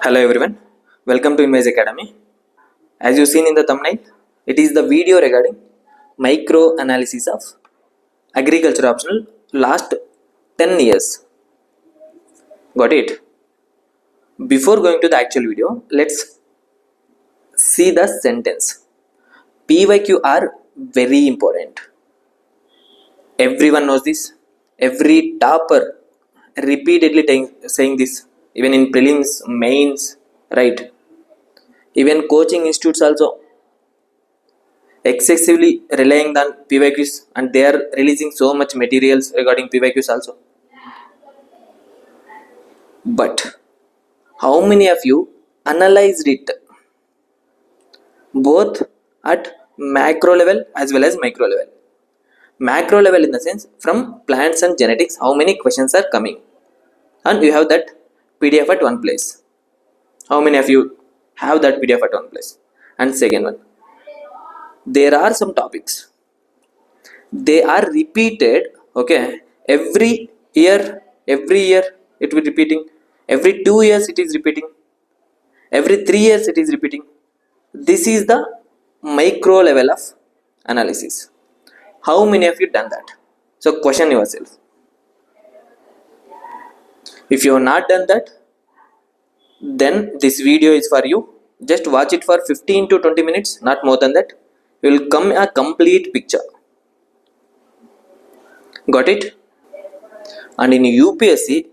Hello everyone, welcome to Image Academy. As you seen in the thumbnail, it is the video regarding micro analysis of agriculture optional last 10 years. Got it? Before going to the actual video, let's see the sentence. PYQ are very important. Everyone knows this. Every topper repeatedly saying this, even in prelims, mains, right? Even coaching institutes also excessively relying on PYQs, and they are releasing so much materials regarding PYQs also. But how many of you analyzed it both at macro level as well as micro level? Macro level in the sense from plants and genetics, how many questions are coming, and you have that PDF at one place. How many of you have that PDF at one place? And second one, there are some topics, they are repeated, okay, every year it will be repeating, every 2 years it is repeating, every 3 years it is repeating. This is the micro level of analysis. How many of you done that? So question yourself. If you have not done that, then this video is for you. Just watch it for 15 to 20 minutes, not more than that. You will come a complete picture. Got it? And in UPSC,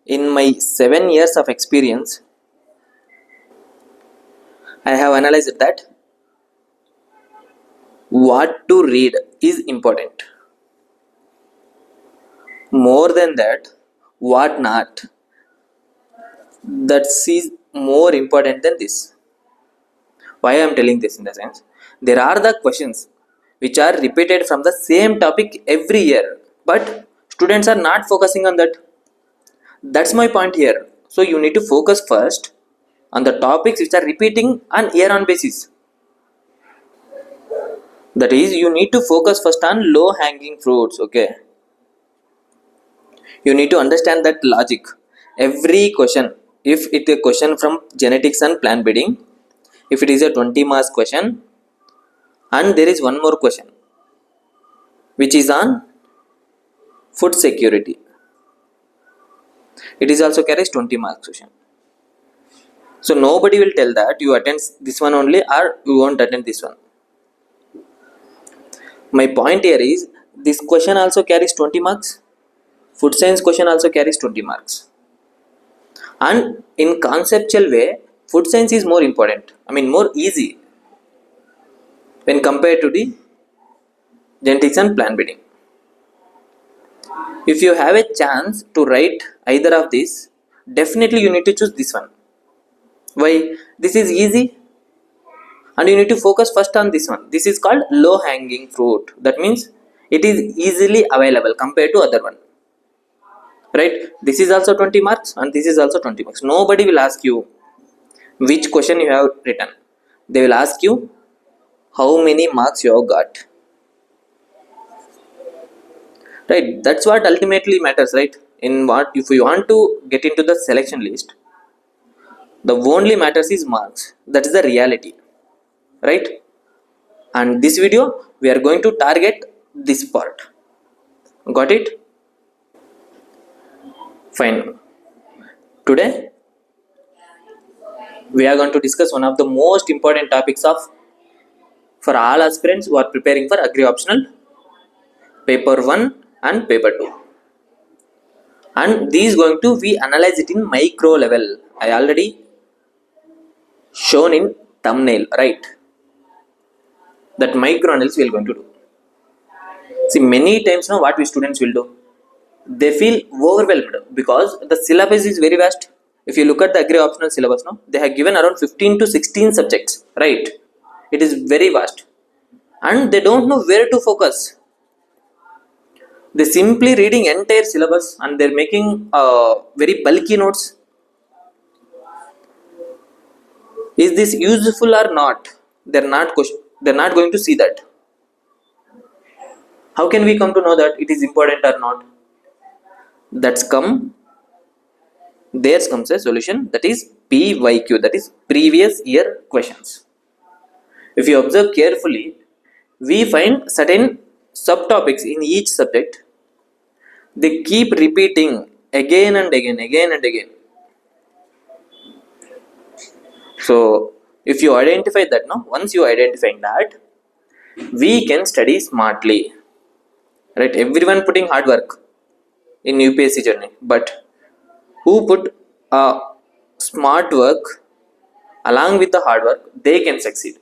in my 7 years of experience, I have analyzed that what to read is important. More than that, what not. That is more important than this. Why I am telling this in the sense, there are the questions which are repeated from the same topic every year, but students are not focusing on that. That's my point here. So you need to focus first on the topics which are repeating on year on basis. That is, you need to focus first on low hanging fruits. Okay, you need to understand that logic. Every question, if it is a question from genetics and plant breeding, if it is a 20 marks question, and there is one more question which is on food security, it is also carries 20 marks question. So nobody will tell that you attend this one only or you won't attend this one. My point here is, this question also carries 20 marks, food science question also carries 20 marks, and in conceptual way food science is more important, more easy when compared to the genetics and plant breeding. If you have a chance to write either of these, definitely you need to choose this one. Why? This is easy and you need to focus first on this one. This is called low hanging fruit. That means it is easily available compared to other one, right? This is also 20 marks and this is also 20 marks. Nobody will ask you which question you have written. They will ask you how many marks you have got, right? That's what ultimately matters, right? In what, if you want to get into the selection list, the only matters is marks. That is the reality, right? And this video we are going to target this part. Got it? Fine. Today we are going to discuss one of the most important topics of for all aspirants who are preparing for agri optional paper 1 and paper 2, and this is going to be analyzed it in micro level. I already shown in thumbnail, right? That micro analysis we are going to do. See, many times now what we students will do, they feel overwhelmed because the syllabus is very vast. If you look at the agri optional syllabus now, they have given around 15 to 16 subjects, right? It is very vast and they don't know where to focus. They simply reading entire syllabus and they're making very bulky notes. Is this useful or not? They're not going to see that. How can we come to know that it is important or not? That's come there comes a solution, that is PYQ, that is previous year questions. If you observe carefully, we find certain subtopics in each subject. They keep repeating again and again, again and again. So if you identify that, now once you identify that, we can study smartly, right? Everyone putting hard work in UPSC journey, but who put smart work along with the hard work, they can succeed,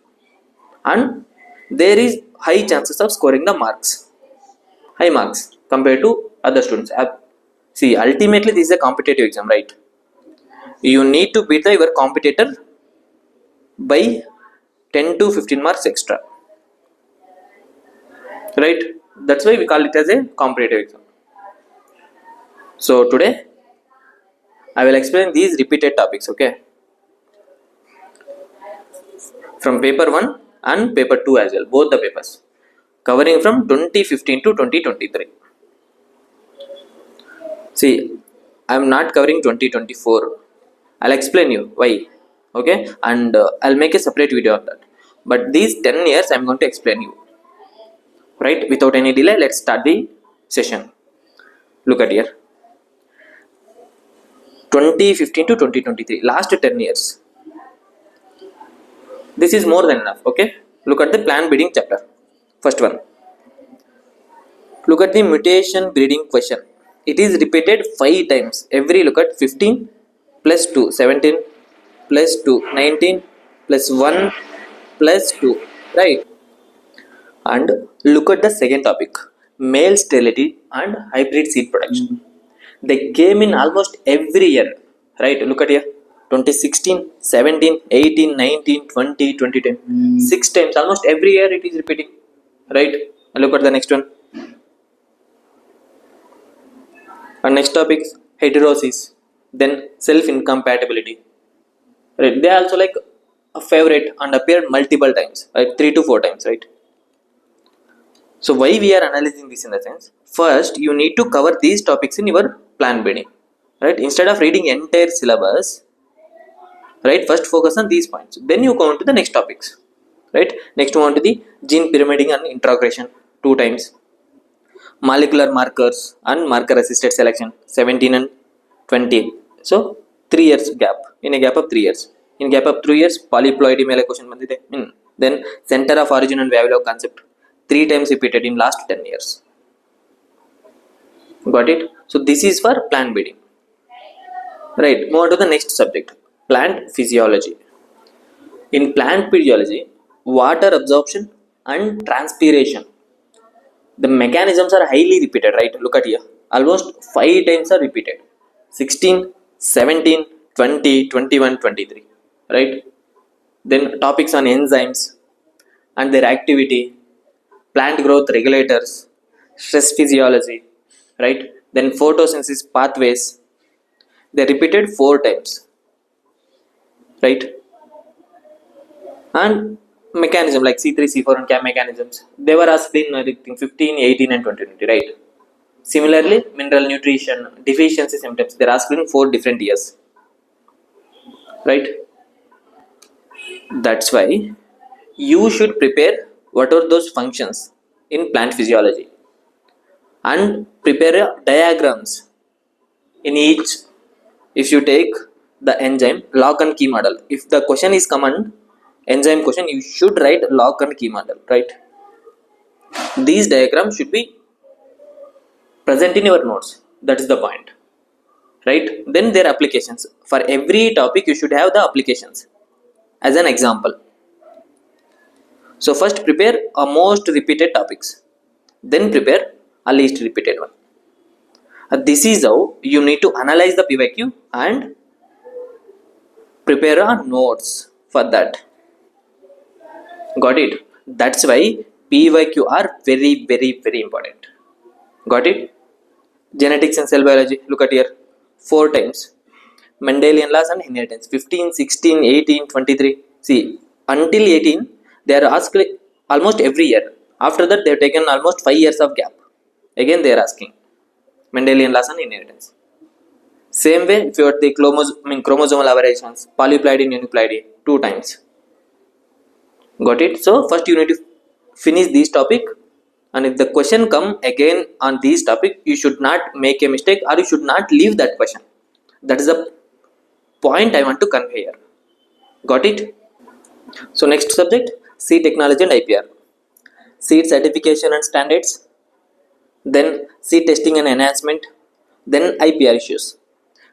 and there is high chances of scoring the marks, high marks compared to other students. See, ultimately this is a competitive exam, right? You need to beat your competitor by 10 to 15 marks extra, right? That's why we call it as a competitive exam. So today I will explain these repeated topics, okay, from paper 1 and paper 2 as well, both the papers, covering from 2015 to 2023. See, I am not covering 2024. I'll explain you why, okay, and I'll make a separate video on that. But these 10 years I'm going to explain you, right? Without any delay, let's start the session. Look at here, 2015 to 2023, last 10 years. This is more than enough, okay? Look at the plant breeding chapter, first one. Look at the mutation breeding question. It is repeated 5 times. Every look at 15 plus 2 17 plus 2 19 plus 1 plus 2, right? And look at the second topic, male sterility and hybrid seed production. They came in almost every year, right? Look at here, 2016 17 18 19 20 2010, 6 times, almost every year it is repeating, right? And look at the next one. And next topic is heterosis, then self incompatibility, right? They also like a favorite and appeared multiple times, right? 3 to 4 times, right? So why we are analyzing this in the sense, first you need to cover these topics in your plan building, right? Instead of reading entire syllabus, right, first focus on these points, then you go on to the next topics, right? Next one to the gene pyramiding and integration, 2 times. Molecular markers and marker assisted selection, 17 and 20. So 3 years gap, in a gap of 3 years, in gap of 3 years polyploidy mele question bandide. Then center of origin and Vavilov concept, 3 times repeated in last 10 years. Got it? So this is for plant breeding, right? Move on to the next subject, plant physiology. In plant physiology, water absorption and transpiration, the mechanisms are highly repeated, right? Look at here, almost 5 times are repeated, 16 17 20 21 23, right? Then topics on enzymes and their activity, plant growth regulators, stress physiology, right? Then photosynthesis pathways, they repeated 4 times, right? And mechanism like C3 C4 and CAM mechanisms, they were asked in I think 15 18 and 2020, right? Similarly, mineral nutrition deficiency symptoms, they're asked in 4 different years, right? That's why you should prepare what are those functions in plant physiology and prepare diagrams in each. If you take the enzyme lock and key model, if the question is common enzyme question, you should write lock and key model, right? These diagrams should be present in your notes, that is the point, right? Then their applications, for every topic you should have the applications as an example. So first prepare a most repeated topics, then prepare a least repeated one. This is how you need to analyze the PYQ and prepare a notes for that. Got it? That's why PYQ are very very very important. Got it? Genetics and cell biology, look at here, 4 times. Mendelian laws and inheritance, 15 16 18 23. See, until 18 they are asked almost every year. After that they have taken almost 5 years of gap, again they are asking Mendelian laws and inheritance. Same way, if you have the chromosomal aberrations, polyploidy and aneuploidy, 2 times. Got it? So first you need to finish this topic, and if the question come again on this topic, you should not make a mistake or you should not leave that question. That is the point I want to convey here. Got it? So next subject, seed technology and IPR. Seed certification and standards, then seed testing and enhancement, then IPR issues.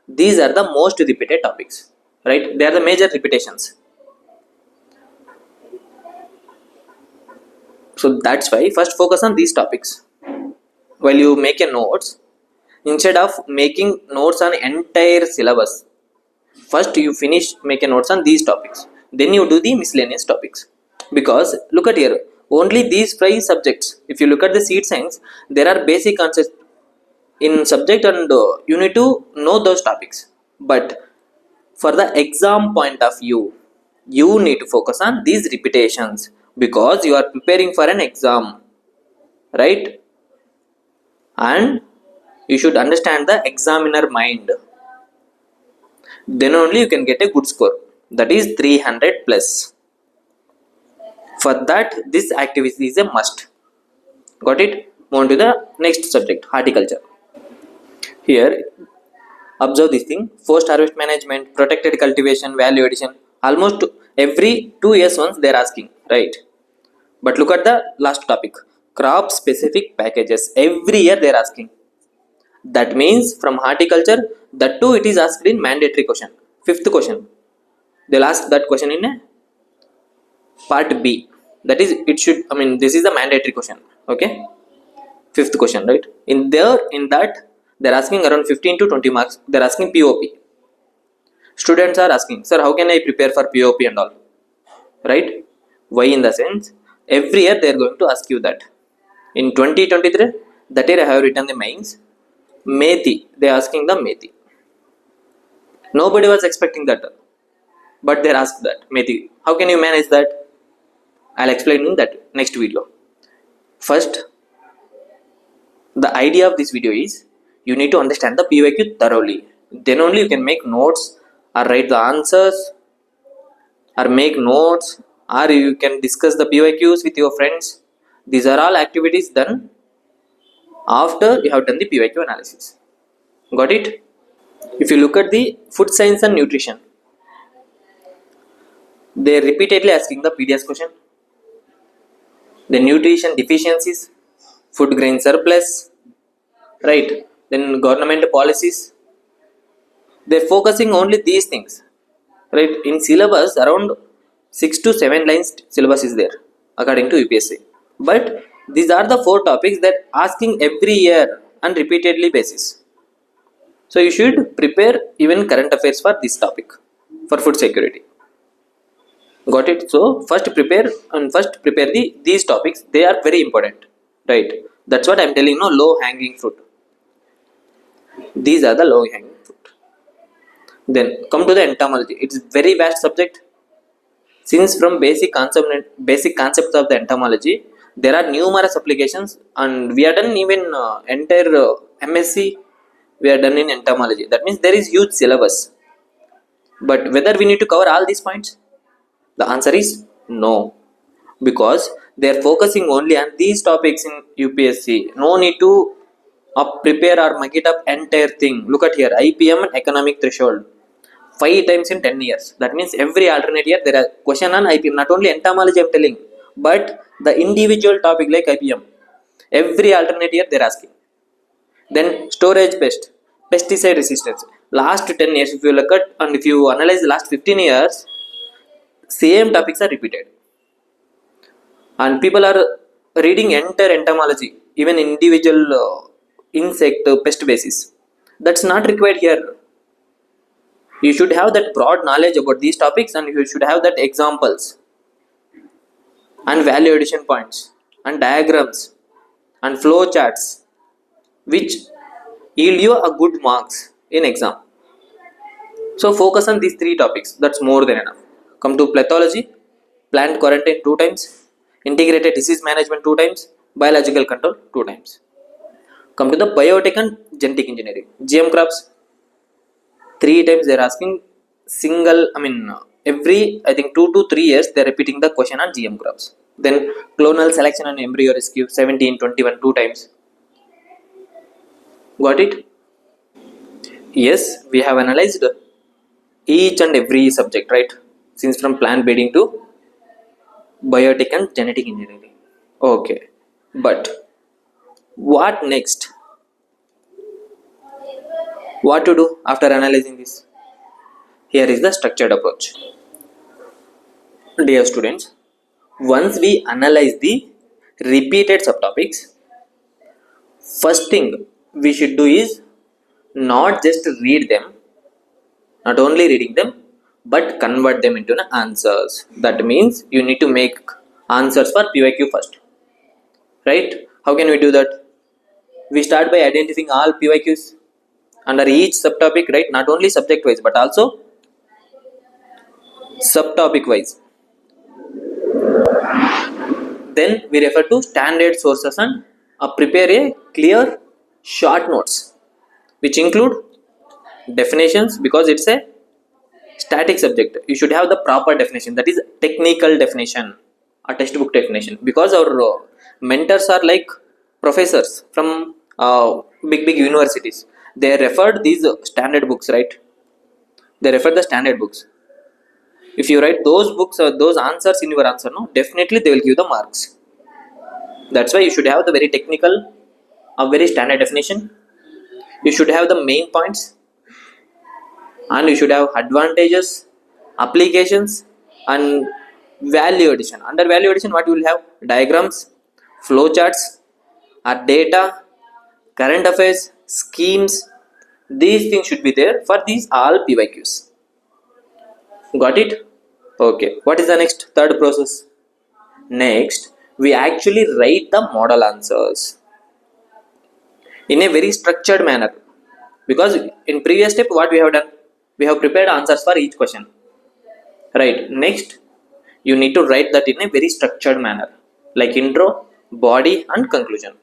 These are the most repeated topics, right? They are the major repetitions. So that's why first focus on these topics. While you make a notes, instead of making notes on entire syllabus, first you finish make a notes on these topics. Then you do the miscellaneous topics. Because look at here, only these 5 subjects. If you look at the seed science, there are basic concepts in subject, and you need to know those topics. But for the exam point of view, you need to focus on these repetitions because you are preparing for an exam, right? And you should understand the examiner mind. Then only you can get a good score, that is 300 plus. For that, this activity is a must. Got it? Move on to the next subject, horticulture. Here, observe this thing: post harvest management, protected cultivation, value addition. Almost every 2 years once they are asking, right? But look at the last topic, crop specific packages. Every year they are asking. That means from horticulture, that too it is asked in mandatory question. Fifth question, they'll ask that question in a part B. That is, it should. I mean, this is a mandatory question. Okay, fifth question, right? In that, they're asking around 15 to 20 marks. They're asking POP. Students are asking, sir, how can I prepare for POP and all? Right? Why? In the sense, every year they're going to ask you that. In 2023, that year I have written the mains. Methi, they're asking the Methi. Nobody was expecting that, but they're asked that Methi. How can you manage that? I'll explain in that next video. First, the idea of this video is you need to understand the PYQ thoroughly. Then only you can make notes or write the answers or make notes, or you can discuss the PYQs with your friends. These are all activities done after you have done the PYQ analysis. Got it? If you look at the food science and nutrition, they are repeatedly asking the PDS question, the nutrition deficiencies, food grain surplus, right? Then government policies. They're focusing only these things, right? In syllabus, around 6 to 7 lines syllabus is there according to UPSC. But these are the 4 topics that asking every year and repeatedly basis. So you should prepare even current affairs for this topic for food security. Got it? So first prepare these topics. They are very important, right? That's what I'm telling you. No, low hanging fruit. These are the low hanging fruit. Then come to the entomology. It's very vast subject. Since from basic concepts of the entomology, there are numerous applications, and we are done even entire MSc. We are done in entomology. That means there is huge syllabus. But whether we need to cover all these points, the answer is no, because they are focusing only on these topics in UPSC. No need to prepare or make it up entire thing. Look at here, IPM and economic threshold. 5 times in 10 years. That means every alternate year there are question on IPM. Not only entomology I'm telling, but the individual topic like IPM. Every alternate year they're asking. Then storage pest, pesticide resistance. Last 10 years, if you look at and if you analyze the last 15 years, same topics are repeated. And people are reading entire entomology, even individual insect pest basis. That's not required here. You should have that broad knowledge about these topics, and you should have that examples and value addition points and diagrams and flow charts which yield you a good marks in exam. So focus on these 3 topics. That's more than enough. Come to pathology, plant quarantine 2 times, integrated disease management 2 times, biological control 2 times. Come to the biotech and genetic engineering, GM crops, 3 times they're asking single, every, I think 2 to 3 years they're repeating the question on GM crops. Then clonal selection and embryo rescue 17, 21, 2 times. Got it? Yes, we have analyzed each and every subject, right? Since from plant breeding to biotic and genetic engineering. Okay, but what next? What to do after analyzing this? Here is the structured approach. Dear students, once we analyze the repeated subtopics, first thing we should do is not just read them, not only reading them, but convert them into answers. That means you need to make answers for PYQ first, right? How can we do that? We start by identifying all PYQs under each subtopic, right? Not only subject wise, but also subtopic wise. Then we refer to standard sources and prepare a clear short notes, which include definitions, because it's a static subject. You should have the proper definition, that is technical definition, a textbook definition, because our mentors are like professors from big universities. They referred these standard books, right? They refer the standard books. If you write those books or those answers in your answer, no, definitely they will give the marks. That's why you should have the very technical, a very standard definition. You should have the main points, and you should have advantages, applications, and value addition. Under value addition, what you will have? Diagrams, flowcharts, data, current affairs, schemes. These things should be there for these all PYQs. Got it? Okay. What is the next third process? Next, we actually write the model answers in a very structured manner, because in previous step what we have done, we have prepared answers for each question, right? Next, you need to write that in a very structured manner, like intro, body, and conclusion.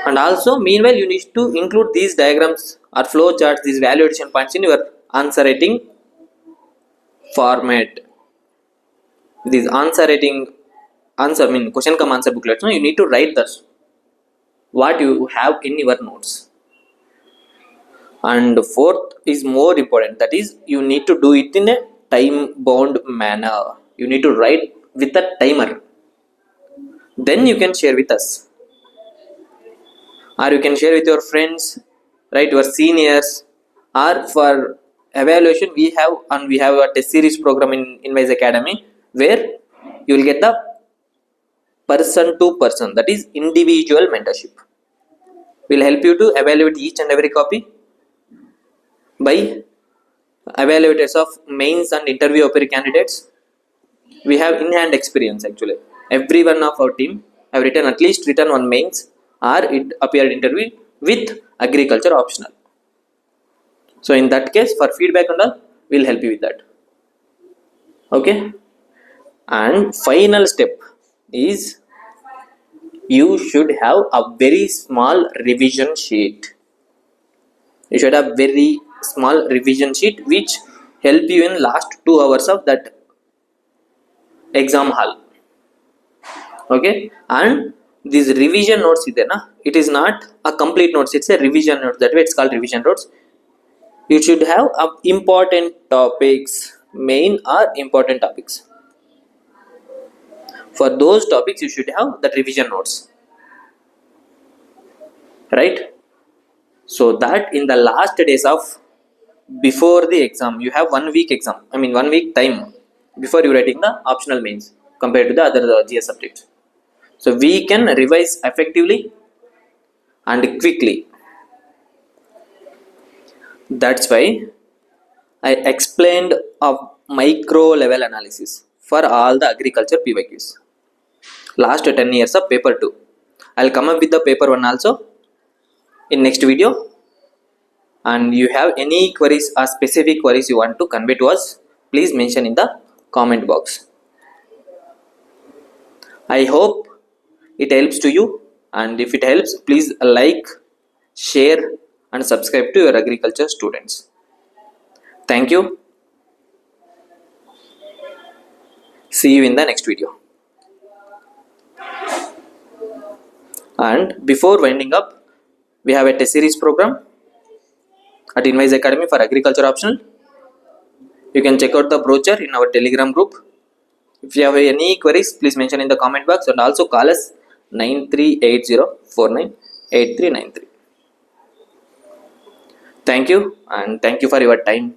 And also meanwhile you need to include these diagrams or flow charts, these value addition points in your answer writing format. These question come answer booklets, no, you need to write this what you have in your notes. And fourth is more important, that is you need to do it in a time bound manner. You need to write with a timer, then you can share with us, or you can share with your friends, right, your seniors. Or for evaluation, we have a test series program in Inwise Academy, where you will get the person to person, that is individual mentorship. Will help you to evaluate each and every copy by evaluators of mains and interview appeal candidates. We have in-hand experience actually. Every one of our team have written one mains or it appeared interview with agriculture optional. So in that case, for feedback and all, we'll help you with that. Okay. And final step is you should have a very small revision sheet. You should have very small revision sheet which help you in last 2 hours of that exam hall. Okay. And these revision notes is there, na? It is not a complete notes, it's a revision notes. That way it's called revision notes. You should have important topics, main or important topics. For those topics you should have that revision notes, right? So that in the last days of before the exam, you have 1 week exam, 1 week time before you writing the optional mains compared to the other GS subjects. So we can revise effectively and quickly. That's why I explained a micro level analysis for all the agriculture PYQs. Last 10 years of paper 2. I'll come up with the paper 1 also in next video. And you have any queries or specific queries you want to convey to us, please mention in the comment box. I hope it helps to you, and if it helps, please like, share and subscribe to your agriculture students. Thank you. See you in the next video. And before winding up, we have a test series program at Invise Academy for Agriculture Optional. You can check out the brochure in our Telegram group. If you have any queries, please mention in the comment box and also call us 9380498393. Thank you and thank you for your time.